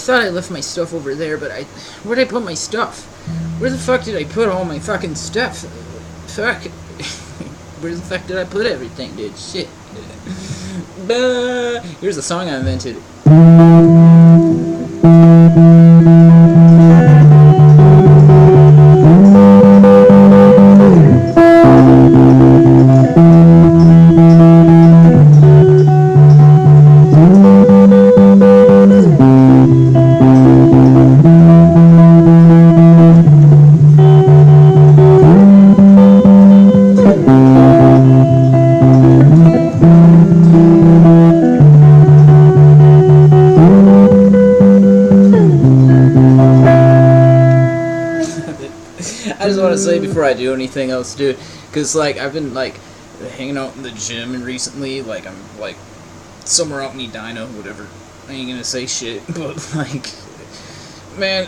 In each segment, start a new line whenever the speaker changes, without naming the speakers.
thought I left my stuff over there, but where'd I put my stuff? Where the fuck did I put all my fucking stuff? Fuck. Where the fuck did I put everything, dude? Shit. Here's a song I invented. I just want to say before I do anything else, dude, because, like, I've been, like, hanging out in the gym, and recently, like, I'm, like, somewhere out in Edina, whatever. I ain't gonna say shit, but, like, man,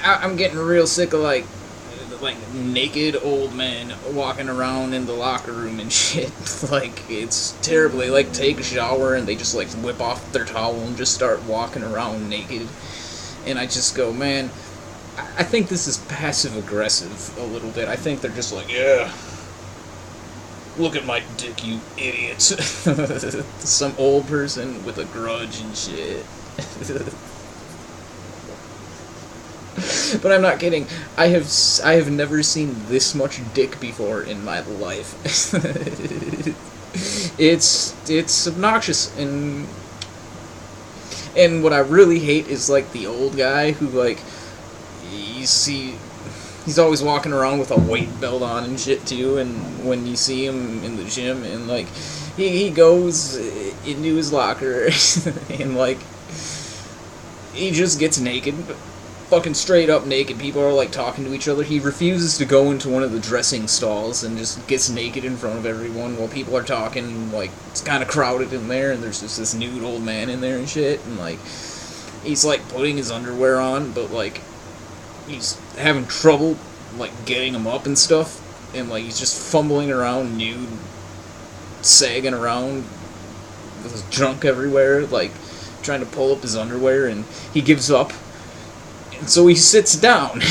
I'm getting real sick of, like, naked old men walking around in the locker room and shit. Like, it's terrible. They, like, take a shower, and they just, like, whip off their towel and just start walking around naked. And I just go, man, I think this is passive-aggressive a little bit. I think they're just like, yeah, look at my dick, you idiots. Some old person with a grudge and shit. But I'm not kidding. I have never seen this much dick before in my life. It's obnoxious, and what I really hate is, like, the old guy who, like, you see, he's always walking around with a weight belt on and shit too, and when you see him in the gym, and, like, he goes into his locker, and, like, he just gets naked, fucking straight up naked. People are, like, talking to each other. He refuses to go into one of the dressing stalls and just gets naked in front of everyone while people are talking. Like, it's kind of crowded in there, and there's just this nude old man in there and shit, and, like, he's, like, putting his underwear on, but, like, he's having trouble, like, getting him up and stuff, and, like, he's just fumbling around nude, sagging around with his junk everywhere, like, trying to pull up his underwear, and he gives up, and so he sits down,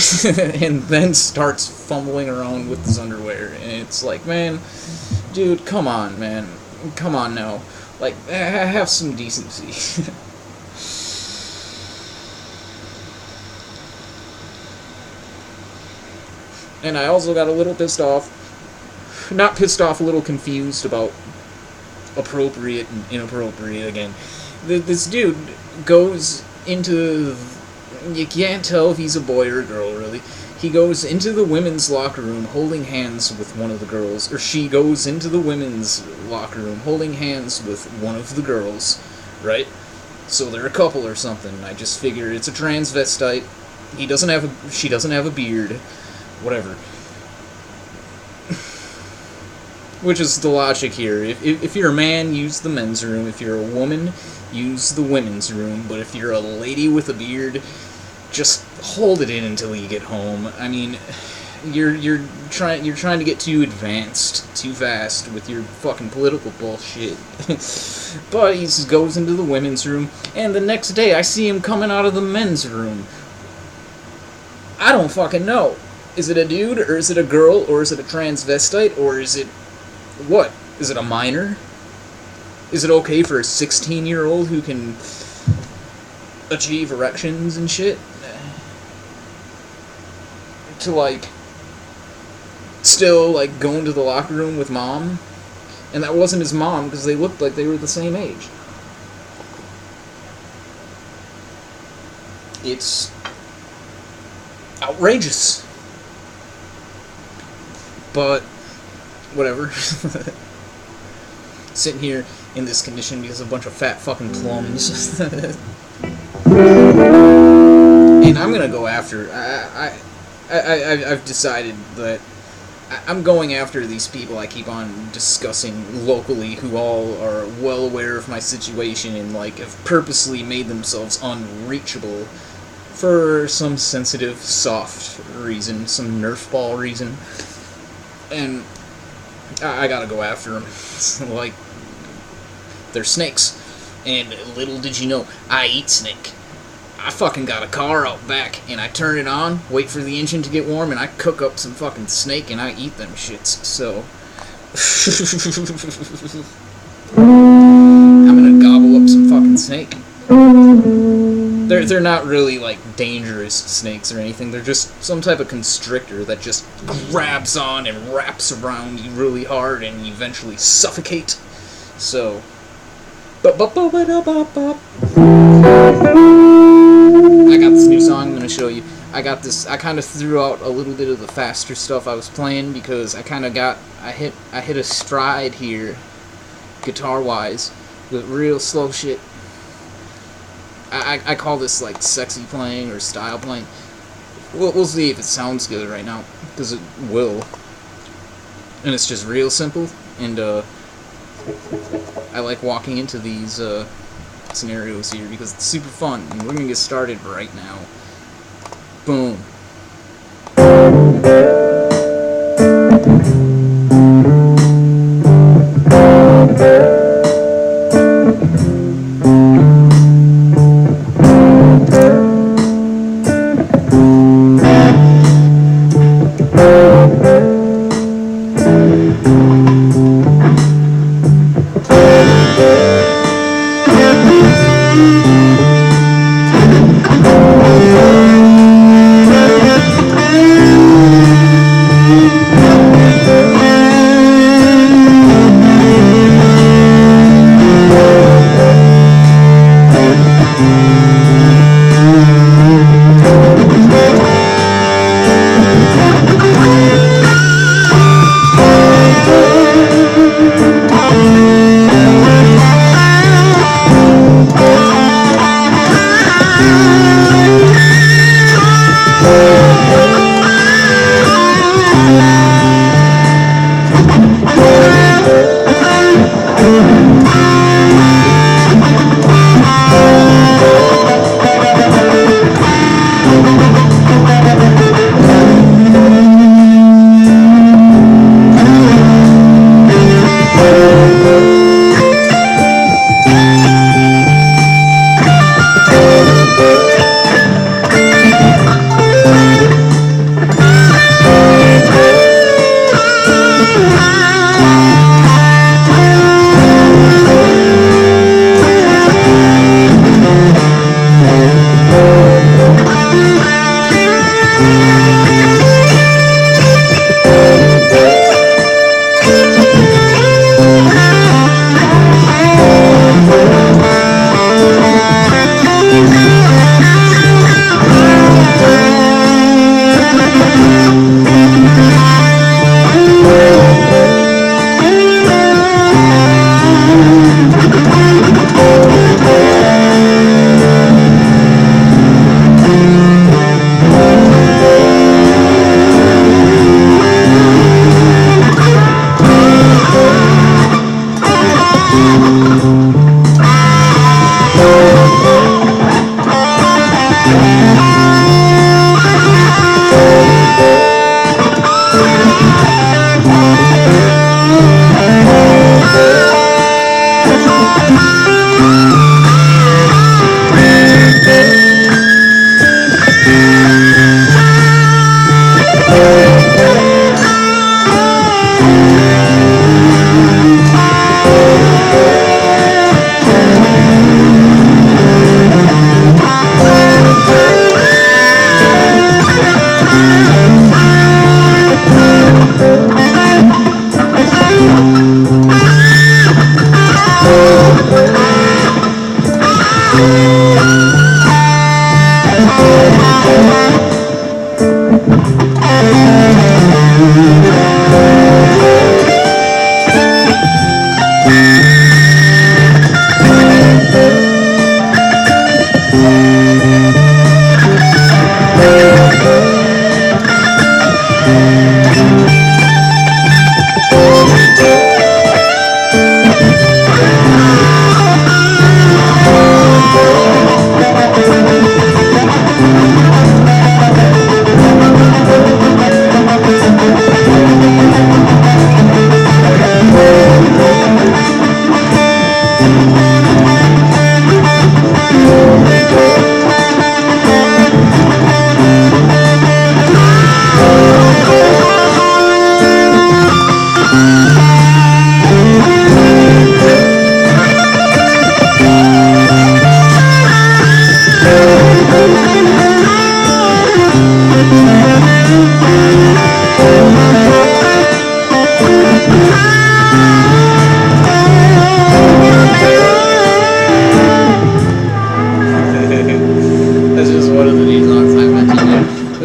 and then starts fumbling around with his underwear, and it's like, man, dude, come on, man, come on now, like, have some decency. And I also got a little pissed off, not pissed off, a little confused about appropriate and inappropriate again. This dude goes into, you can't tell if he's a boy or a girl, really. He goes into the women's locker room holding hands with one of the girls, or she goes into the women's locker room holding hands with one of the girls, right? So they're a couple or something. I just figure it's a transvestite. She doesn't have a beard. Whatever. Which is the logic here. If you're a man, use the men's room. If you're a woman, use the women's room. But if you're a lady with a beard, just hold it in until you get home. I mean, you're trying to get too advanced, too fast with your fucking political bullshit. But he goes into the women's room, and the next day I see him coming out of the men's room. I don't fucking know. Is it a dude, or is it a girl, or is it a transvestite, or is it... what? Is it a minor? Is it okay for a 16-year-old who can achieve erections and shit to, like, still, like, go into the locker room with mom? And that wasn't his mom, because they looked like they were the same age. It's outrageous. But, whatever. Sitting here in this condition because of a bunch of fat fucking plums. And I'm gonna go after... I've decided that I'm going after these people I keep on discussing locally who all are well aware of my situation and, like, have purposely made themselves unreachable for some sensitive, soft reason, some Nerf ball reason. And I gotta go after them. Like, they're snakes. And little did you know, I eat snake. I fucking got a car out back, and I turn it on, wait for the engine to get warm, and I cook up some fucking snake, and I eat them shits, so... I'm gonna gobble up some fucking snake. They're not really, like, dangerous snakes or anything. They're just some type of constrictor that just grabs on and wraps around you really hard and you eventually suffocate. So... I got this new song I'm gonna show you. I kind of threw out a little bit of the faster stuff I was playing because I hit a stride here, guitar-wise, with real slow shit. I call this, like, sexy playing or style playing. We'll see if it sounds good right now, because it will. And it's just real simple, and, I like walking into these, scenarios here, because it's super fun, and we're gonna get started right now. Boom.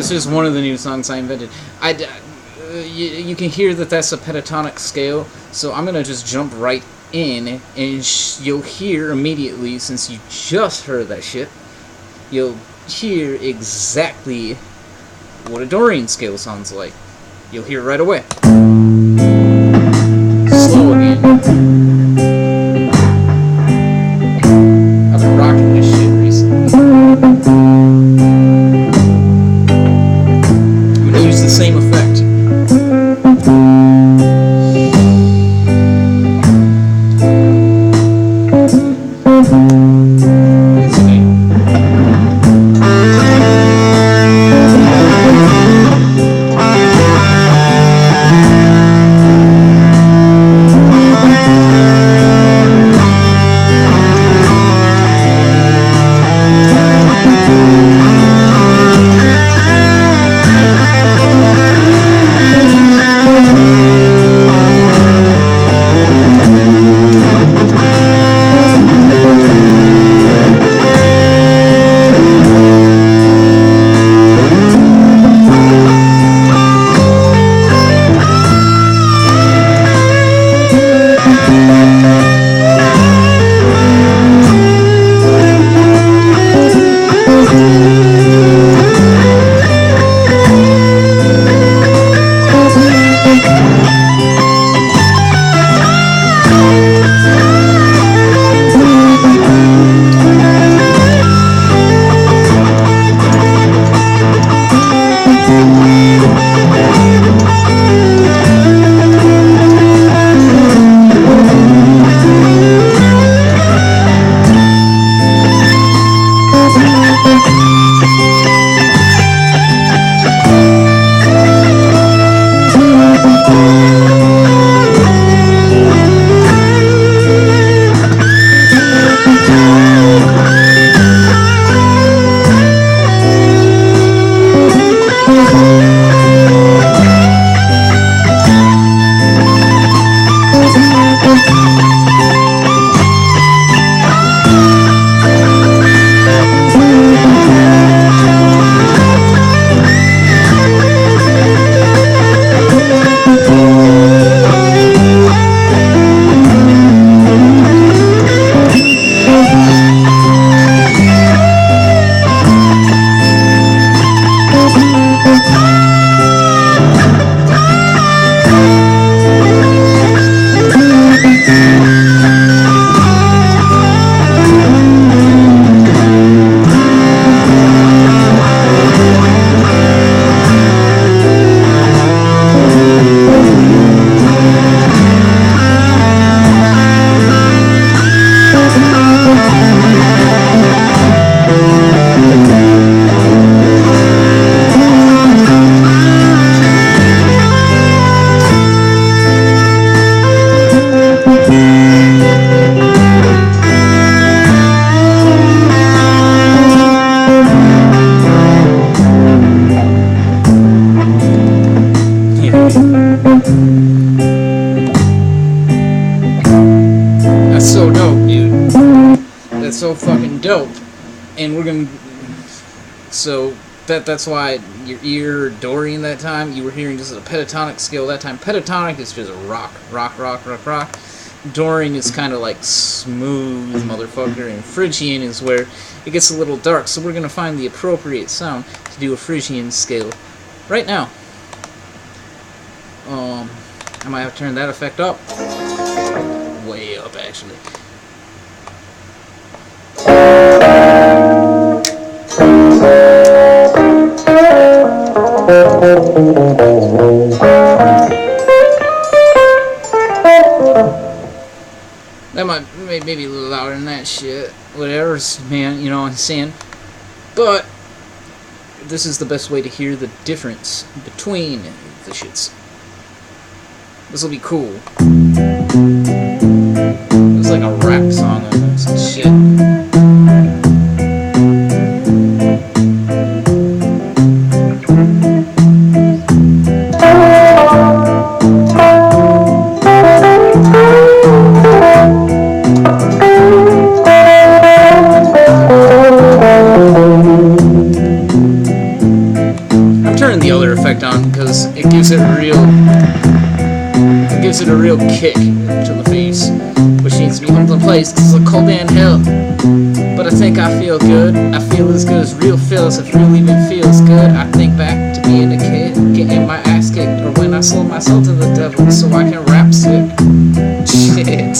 That's just one of the new songs I invented. You can hear that that's a pentatonic scale, so I'm gonna just jump right in, and you'll hear immediately, since you just heard that shit, you'll hear exactly what a Dorian scale sounds like. You'll hear it right away. Slow again. I've been rocking this shit recently. I'm gonna use the same effect. That's so dope, dude. That's so fucking dope. And we're gonna... So, that's why your ear, Dorian, that time, you were hearing just a pentatonic scale that time. Petatonic is just a rock. Dorian is kind of like smooth, motherfucker. And Phrygian is where it gets a little dark. So we're gonna find the appropriate sound to do a Phrygian scale right now. I might have to turn that effect up. Way up, actually. That might maybe a little louder than that shit. Whatever, man, you know what I'm saying? But this is the best way to hear the difference between the shits. This will be cool. It's like a rap song almost and shit. effect on because it gives it a real kick to the face, which needs to be held in place because it's a cold and hell. But I think I feel good. I feel as good as real feels. If real even feels good, I think back to being a kid, getting my ass kicked, or when I sold myself to the devil so I can rap sick. Shit.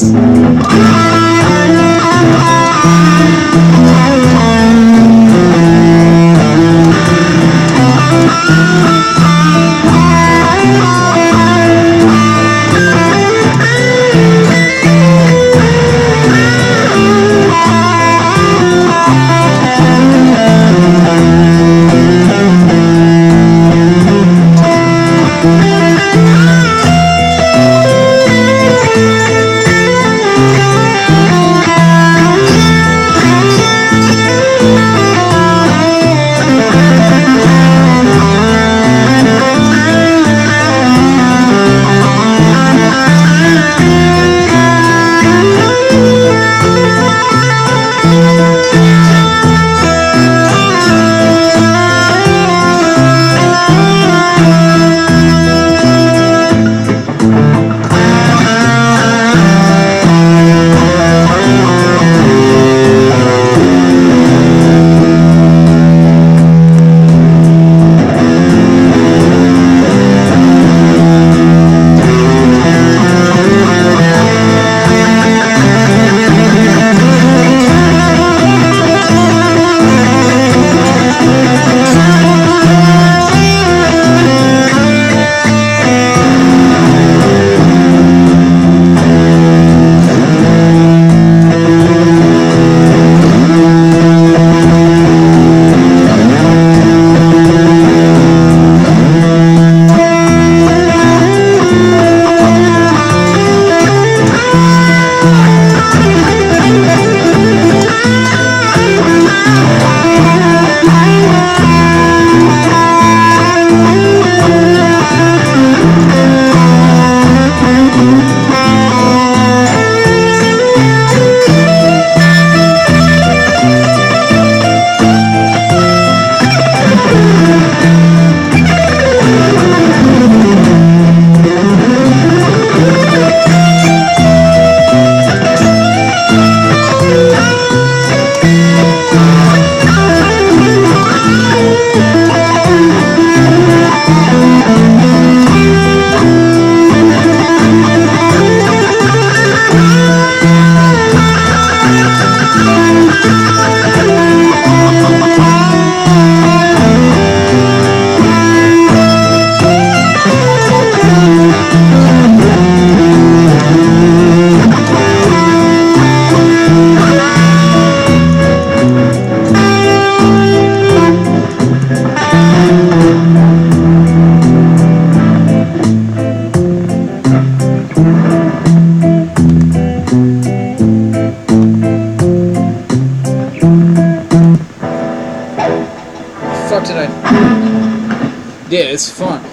Yeah, it's fun.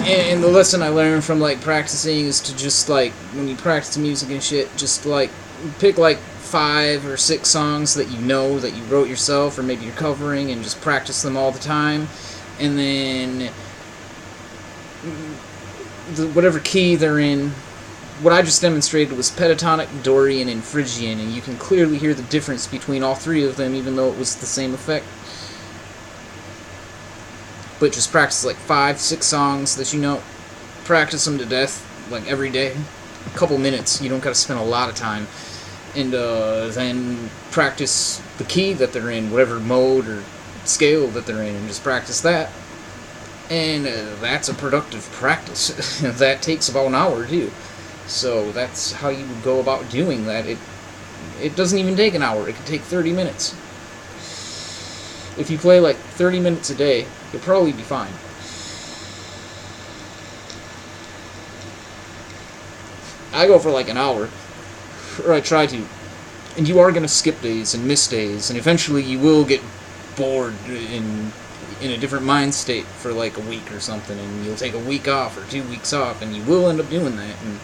And the lesson I learned from like practicing is to just like when you practice music and shit, just like pick like 5 or 6 songs that you know that you wrote yourself or maybe you're covering and just practice them all the time, and then whatever key they're in. What I just demonstrated was Petatonic, Dorian, and Phrygian, and you can clearly hear the difference between all 3 of them even though it was the same effect. But just practice like 5, 6 songs that you know. Practice them to death, like every day. A couple minutes, you don't gotta spend a lot of time. And then practice the key that they're in, whatever mode or scale that they're in, and just practice that. And that's a productive practice. That takes about an hour too. So that's how you would go about doing that. It doesn't even take an hour, it could take 30 minutes. If you play like 30 minutes a day, you'll probably be fine. I go for like an hour, or I try to, and you are going to skip days and miss days, and eventually you will get bored in a different mind state for like a week or something, and you'll take a week off or 2 weeks off, and you will end up doing that. And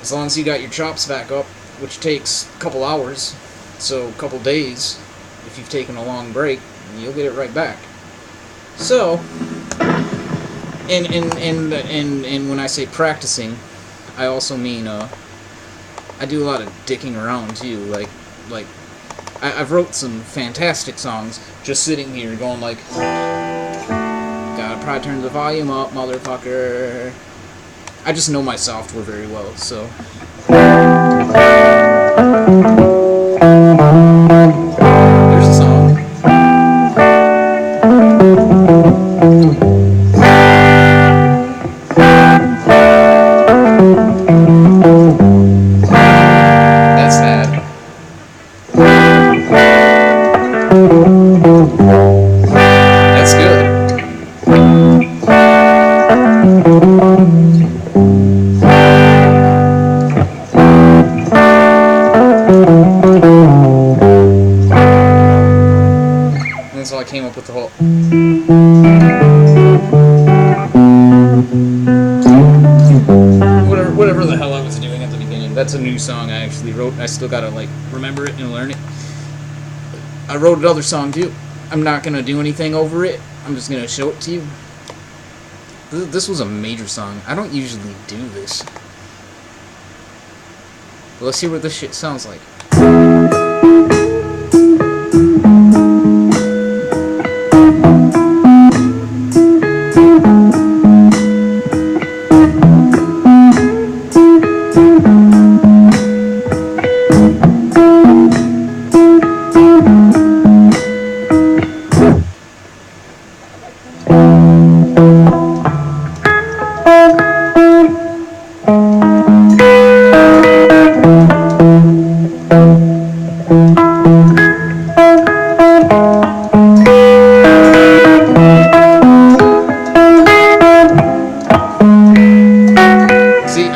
as long as you got your chops back up, which takes a couple hours, so a couple days, if you've taken a long break, you'll get it right back. So, And when I say practicing, I also mean I do a lot of dicking around too. Like I've wrote some fantastic songs just sitting here going like, gotta probably turn the volume up, motherfucker. I just know my software very well, so. There's a song. That's that. That's good. And so I came up with the whole. Whatever the hell I was doing at the beginning. That's a new song I actually wrote. I still gotta like remember it and learn it. I wrote another song too. I'm not gonna do anything over it. I'm just gonna show it to you. This was a major song. I don't usually do this. But let's hear what this shit sounds like.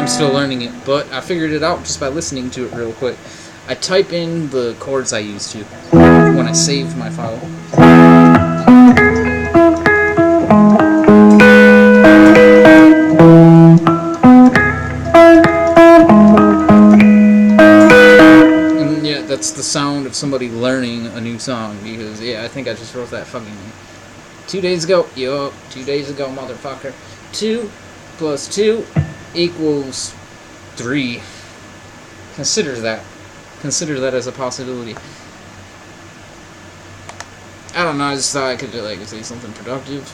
Still learning it, but I figured it out just by listening to it real quick. I type in the chords I used to when I save my file. And yeah, that's the sound of somebody learning a new song, because yeah, I think I just wrote that fucking 2 days ago. Yup, 2 days ago, motherfucker. 2 plus 2 equals 3. Consider that. Consider that as a possibility. I don't know, I just thought I could like say something productive.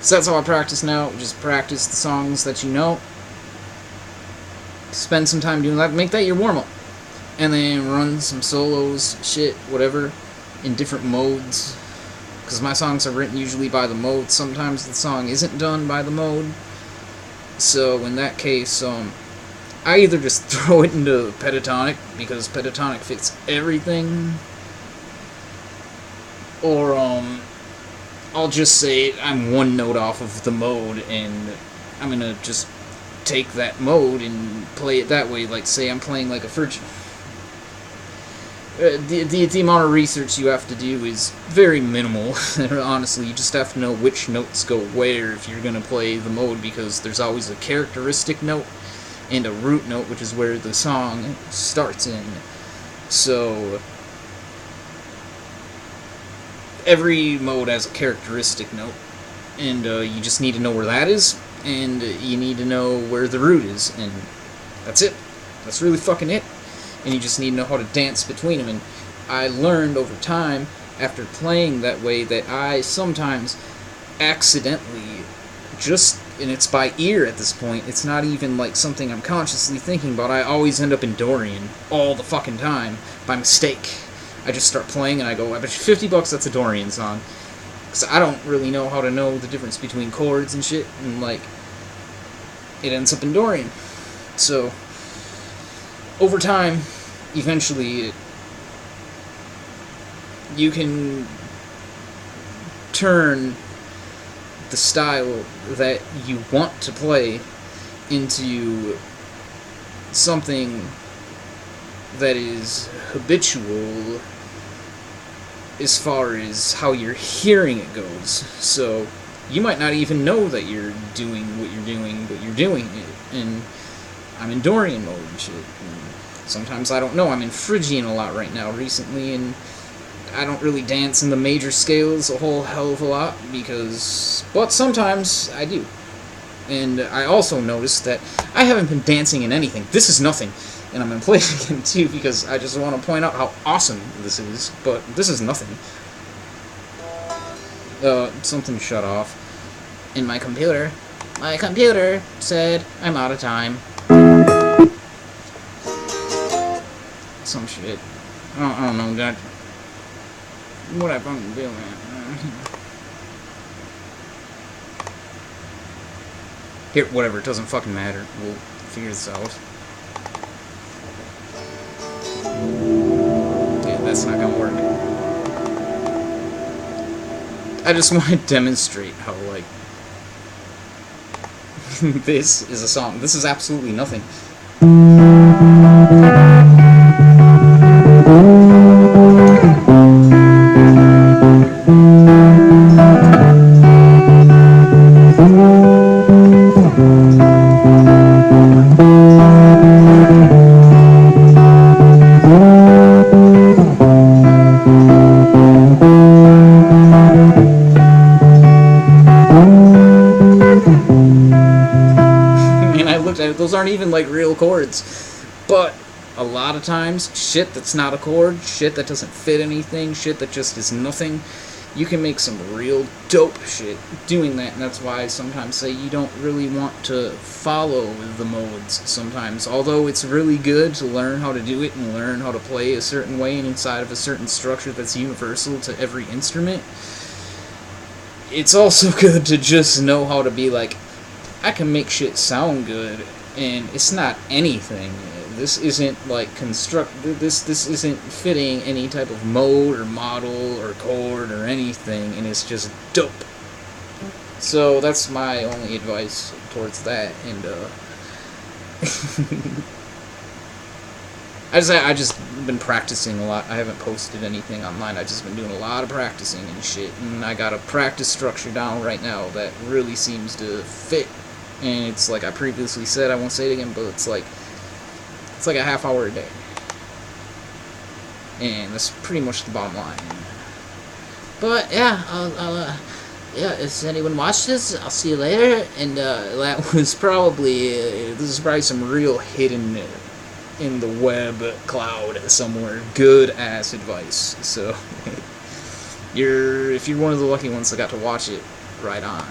So that's how I practice now. Just practice the songs that you know. Spend some time doing that. Make that your warm-up. And then run some solos, shit, whatever, in different modes. Because my songs are written usually by the mode. Sometimes the song isn't done by the mode. So in that case, I either just throw it into Petatonic, because Petatonic fits everything, or I'll just say I'm one note off of the mode, and I'm gonna just take that mode and play it that way. Like, say I'm playing like a Phrygian. The amount of research you have to do is very minimal. Honestly, you just have to know which notes go where if you're going to play the mode, because there's always a characteristic note and a root note, which is where the song starts in. So every mode has a characteristic note, and you just need to know where that is, and you need to know where the root is, and that's it. That's really fucking it. And you just need to know how to dance between them. And I learned over time, after playing that way, that I sometimes accidentally and it's by ear at this point, it's not even like something I'm consciously thinking about, I always end up in Dorian all the fucking time, by mistake. I just start playing and I go, I bet you $50 that's a Dorian song. Because I don't really know how to know the difference between chords and shit, and like, it ends up in Dorian. So over time, eventually, you can turn the style that you want to play into something that is habitual as far as how you're hearing it goes. So you might not even know that you're doing what you're doing, but you're doing it. And I'm in Dorian mode and shit. And sometimes I don't know. I'm in Phrygian a lot right now recently, and I don't really dance in the major scales a whole hell of a lot, but sometimes I do. And I also noticed that I haven't been dancing in anything. This is nothing. And I'm going to play it again too, because I just want to point out how awesome this is. But this is nothing. Something shut off in my computer. My computer said I'm out of time. Some shit. I don't know, God. What I fucking do, man. Here, whatever, it doesn't fucking matter. We'll figure this out. Yeah, that's not gonna work. I just want to demonstrate how, like, this is a song. This is absolutely nothing. Those aren't even like real chords, but a lot of times shit that's not a chord, shit that doesn't fit anything, shit that just is nothing, you can make some real dope shit doing that. And that's why I sometimes say you don't really want to follow the modes sometimes, although it's really good to learn how to do it and learn how to play a certain way and inside of a certain structure that's universal to every instrument. It's also good to just know how to be like, I can make shit sound good. And it's not anything. This isn't like this isn't fitting any type of mode or model or chord or anything, and it's just dope. So that's my only advice towards that. And I just been practicing a lot. I haven't posted anything online. I've just been doing a lot of practicing and shit, and I got a practice structure down right now that really seems to fit. And it's like I previously said, I won't say it again, but it's like a half hour a day. And that's pretty much the bottom line. But yeah, yeah, if anyone watched this, I'll see you later. And that was probably, this is probably some real hidden in the web cloud somewhere good ass advice. So if you're one of the lucky ones that got to watch it, right on.